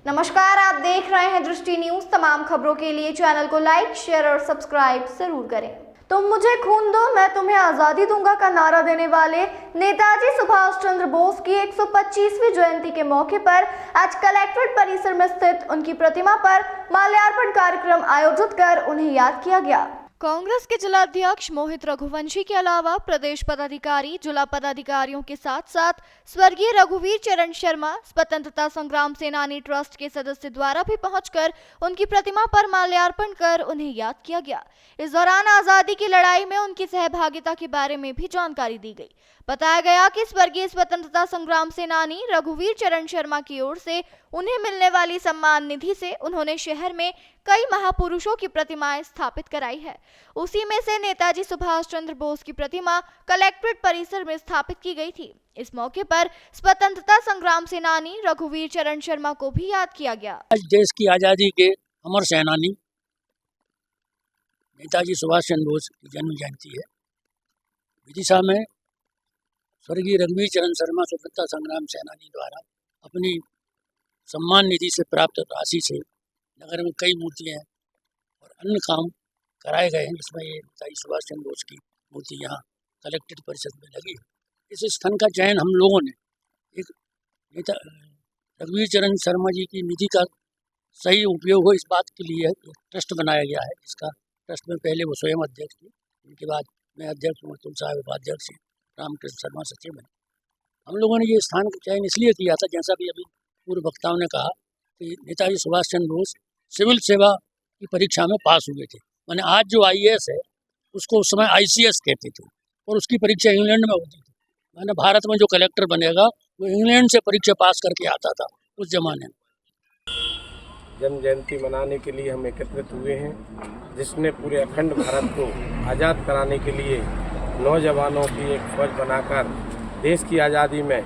नमस्कार, आप देख रहे हैं दृष्टि न्यूज। तमाम खबरों के लिए चैनल को लाइक, शेयर और सब्सक्राइब जरूर करें। तुम मुझे खून दो, मैं तुम्हें आजादी दूंगा का नारा देने वाले नेताजी सुभाष चंद्र बोस की 125वीं जयंती के मौके पर आज कलेक्ट्रेट परिसर में स्थित उनकी प्रतिमा पर माल्यार्पण कार्यक्रम आयोजित कर उन्हें याद किया गया। कांग्रेस के जिलाध्यक्ष मोहित रघुवंशी के अलावा प्रदेश पदाधिकारी, जिला पदाधिकारियों के साथ साथ स्वर्गीय रघुवीर चरण शर्मा, स्वतंत्रता संग्राम सेनानी ट्रस्ट के सदस्य द्वारा भी पहुंचकर उनकी प्रतिमा पर माल्यार्पण कर उन्हें याद किया गया। इस दौरान आजादी की लड़ाई में उनकी सहभागिता के बारे में भी जानकारी दी गई। बताया गया कि स्वर्गीय स्वतंत्रता संग्राम सेनानी रघुवीर चरण शर्मा की ओर से उन्हें मिलने वाली सम्मान निधि से उन्होंने शहर में कई महापुरुषों की प्रतिमाएं स्थापित कराई है। उसी में से नेताजी सुभाष चंद्र बोस की प्रतिमा कलेक्ट्रेट परिसर में स्थापित की गई थी। इस मौके पर स्वतंत्रता संग्राम सेनानी रघुवीर चरण शर्मा को भी याद किया गया। आज देश की आज़ादी के अमर सेनानी नेताजी सुभाष चंद्र बोस की जन्म जयंती है। विदिशा में स्वर्गीय रघुवीर चरण शर्मा स्वतंत्रता संग्राम सेनानी द्वारा अपनी सम्मान निधि से प्राप्त राशि से नगर में कई मूर्तियाँ और अन्य काम कराए गए हैं, जिसमें ये नेताजी सुभाष चंद्र बोस की मूर्ति यहाँ कलेक्ट्रेट परिषद में लगी है। इस स्थान का चयन हम लोगों ने एक नेता रघुवीर चरण शर्मा जी की निधि का सही उपयोग हो, इस बात के लिए एक ट्रस्ट बनाया गया है। इसका ट्रस्ट में पहले वो स्वयं अध्यक्ष थे, उनके बाद मैं अध्यक्ष हूँ, अतुल साहब उपाध्यक्ष हैं, रामकृष्ण शर्मा सचिव हैं। हम लोगों ने ये स्थान का चयन इसलिए किया था, जैसा भी अभी पूर्व वक्ताओं ने कहा कि नेताजी सुभाष चंद्र बोस सिविल सेवा की परीक्षा में पास हुए थे। मैंने आज जो IAS है उसको उस समय ICS कहते थे और उसकी परीक्षा इंग्लैंड में होती थी। मैंने भारत में जो कलेक्टर बनेगा वो इंग्लैंड से परीक्षा पास करके आता था उस जमाने में। जन्म जयंती मनाने के लिए हम एकत्रित हुए हैं, जिसने पूरे अखंड भारत को आज़ाद कराने के लिए नौजवानों की एक फौज बनाकर देश की आज़ादी में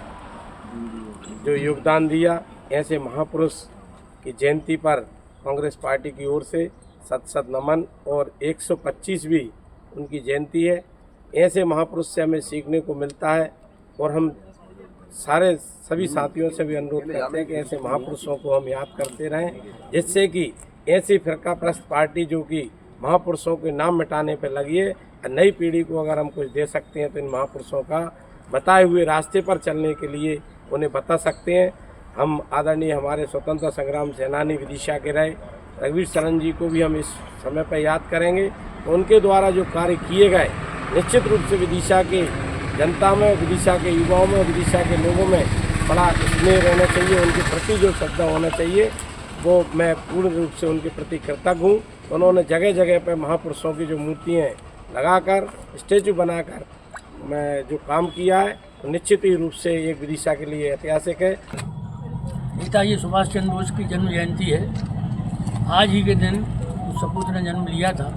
जो योगदान दिया, ऐसे महापुरुष की जयंती पर कांग्रेस पार्टी की ओर से सत नमन और 125वीं उनकी जयंती है। ऐसे महापुरुष से हमें सीखने को मिलता है और हम सभी साथियों से भी अनुरोध करते हैं कि ऐसे महापुरुषों को हम याद करते रहें, जिससे कि ऐसी फिरकाप्रस्त पार्टी जो कि महापुरुषों के नाम मिटाने पर लगी है, नई पीढ़ी को अगर हम कुछ दे सकते हैं तो इन महापुरुषों का बताए हुए रास्ते पर चलने के लिए उन्हें बता सकते हैं। हम आदरणीय हमारे स्वतंत्रता संग्राम सेनानी विदिशा के रहे रघुवीर चरण जी को भी हम इस समय पर याद करेंगे। तो उनके द्वारा जो कार्य किए गए, निश्चित रूप से विदिशा के जनता में, विदिशा के युवाओं में, विदिशा के लोगों में बड़ा स्नेह रहना चाहिए। उनके प्रति जो श्रद्धा होना चाहिए वो मैं पूर्ण रूप से उनके प्रति कृतज्ञ हूँ। उन्होंने जगह जगह पर महापुरुषों की जो मूर्तियाँ लगाकर, स्टैचू बनाकर मैं जो काम किया है, तो निश्चित ही रूप से एक विदिशा के लिए ऐतिहासिक है। नेताजी सुभाष चंद्र बोस की जन्म जयंती है। आज ही के दिन उस सपूत ने जन्म लिया था।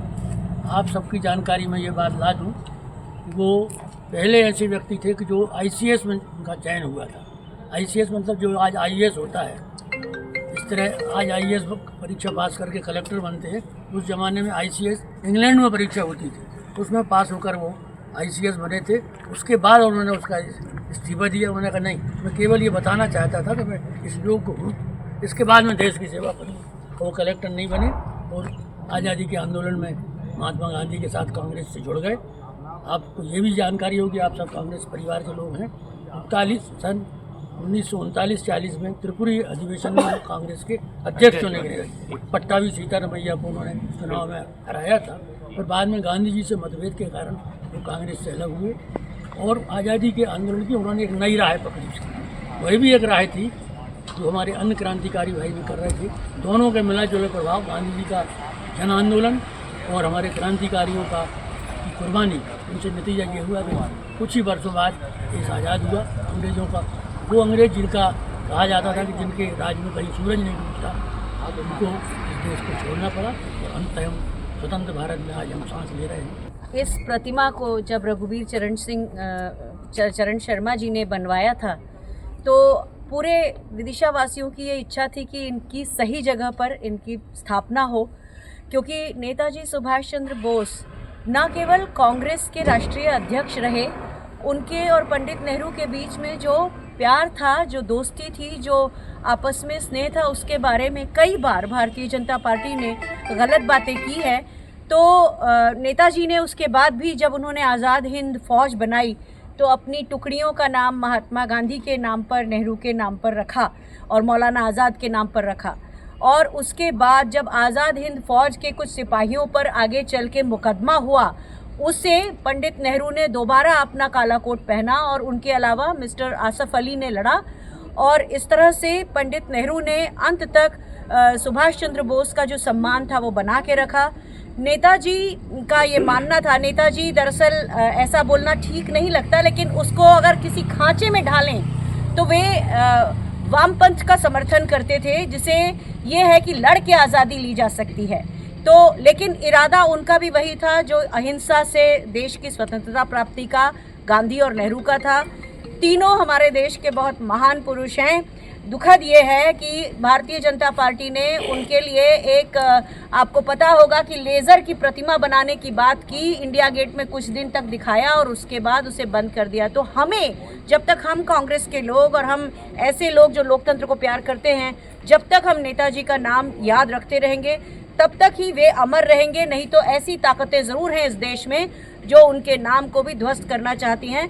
आप सबकी जानकारी में ये बात ला दूँ कि वो पहले ऐसे व्यक्ति थे कि जो ICS में उनका चयन हुआ था। ICS मतलब जो आज IAS होता है, इस तरह आज IAS परीक्षा पास करके कलेक्टर बनते हैं। उस ज़माने में ICS इंग्लैंड में परीक्षा होती थी, उसमें पास होकर वो ICS बने थे। उसके बाद उन्होंने उसका इस्तीफा दिया। उन्होंने कहा नहीं, मैं केवल ये बताना चाहता था कि मैं इस योग को हूँ, इसके बाद मैं देश की सेवा करूँ। वो कलेक्टर नहीं बने और आज़ादी के आंदोलन में महात्मा गांधी के साथ कांग्रेस से जुड़ गए। आपको ये भी जानकारी होगी, आप सब कांग्रेस परिवार के लोग हैं। 1939-40 में त्रिपुरी अधिवेशन में कांग्रेस के अध्यक्ष चुने गए। पट्टाभी सीतारमैया को उन्होंने चुनाव में हराया था, और बाद में गांधी जी से मतभेद के कारण वो कांग्रेस से अलग हुए और आज़ादी के आंदोलन की उन्होंने एक नई राह पकड़ी थी। वही भी एक राह थी जो हमारे अन्य क्रांतिकारी भाई भी कर रहे थे। दोनों के मिला जुला प्रभाव, गांधी जी का जन आंदोलन और हमारे क्रांतिकारियों का कुर्बानी, उनसे नतीजा ये हुआ कि कुछ ही वर्षों बाद देश आज़ाद हुआ अंग्रेज़ों का। वो अंग्रेज जिनका कहा जाता था कि जिनके राज में कहीं सूरज नहीं डूबता, उनको इस देश को छोड़ना पड़ा और अंततः हम स्वतंत्र भारत में आज हम सांस ले रहे हैं। इस प्रतिमा को जब रघुवीर चरण शर्मा जी ने बनवाया था, तो पूरे विदिशा वासियों की ये इच्छा थी कि इनकी सही जगह पर इनकी स्थापना हो, क्योंकि नेताजी सुभाष चंद्र बोस न केवल कांग्रेस के राष्ट्रीय अध्यक्ष रहे, उनके और पंडित नेहरू के बीच में जो प्यार था, जो दोस्ती थी, जो आपस में स्नेह था, उसके बारे में कई बार भारतीय जनता पार्टी ने गलत बातें की है। तो नेताजी ने उसके बाद भी जब उन्होंने आज़ाद हिंद फौज बनाई तो अपनी टुकड़ियों का नाम महात्मा गांधी के नाम पर, नेहरू के नाम पर रखा और मौलाना आज़ाद के नाम पर रखा। और उसके बाद जब आज़ाद हिंद फौज के कुछ सिपाहियों पर आगे चल के मुकदमा हुआ, उससे पंडित नेहरू ने दोबारा अपना काला कोट पहना और उनके अलावा मिस्टर आसफ अली ने लड़ा। और इस तरह से पंडित नेहरू ने अंत तक सुभाष चंद्र बोस का जो सम्मान था वो बना के रखा। नेताजी का ये मानना था, नेताजी दरअसल ऐसा बोलना ठीक नहीं लगता, लेकिन उसको अगर किसी खांचे में ढालें तो वे वामपंथ का समर्थन करते थे, जिसे ये है कि लड़ के आज़ादी ली जा सकती है। तो लेकिन इरादा उनका भी वही था जो अहिंसा से देश की स्वतंत्रता प्राप्ति का गांधी और नेहरू का था। तीनों हमारे देश के बहुत महान पुरुष हैं। दुखद ये है कि भारतीय जनता पार्टी ने उनके लिए एक, आपको पता होगा कि लेज़र की प्रतिमा बनाने की बात की, इंडिया गेट में कुछ दिन तक दिखाया और उसके बाद उसे बंद कर दिया। तो हमें, जब तक हम कांग्रेस के लोग और हम ऐसे लोग जो लोकतंत्र को प्यार करते हैं, जब तक हम नेताजी का नाम याद रखते रहेंगे तब तक ही वे अमर रहेंगे। नहीं तो ऐसी ताकतें ज़रूर हैं इस देश में जो उनके नाम को भी ध्वस्त करना चाहती हैं।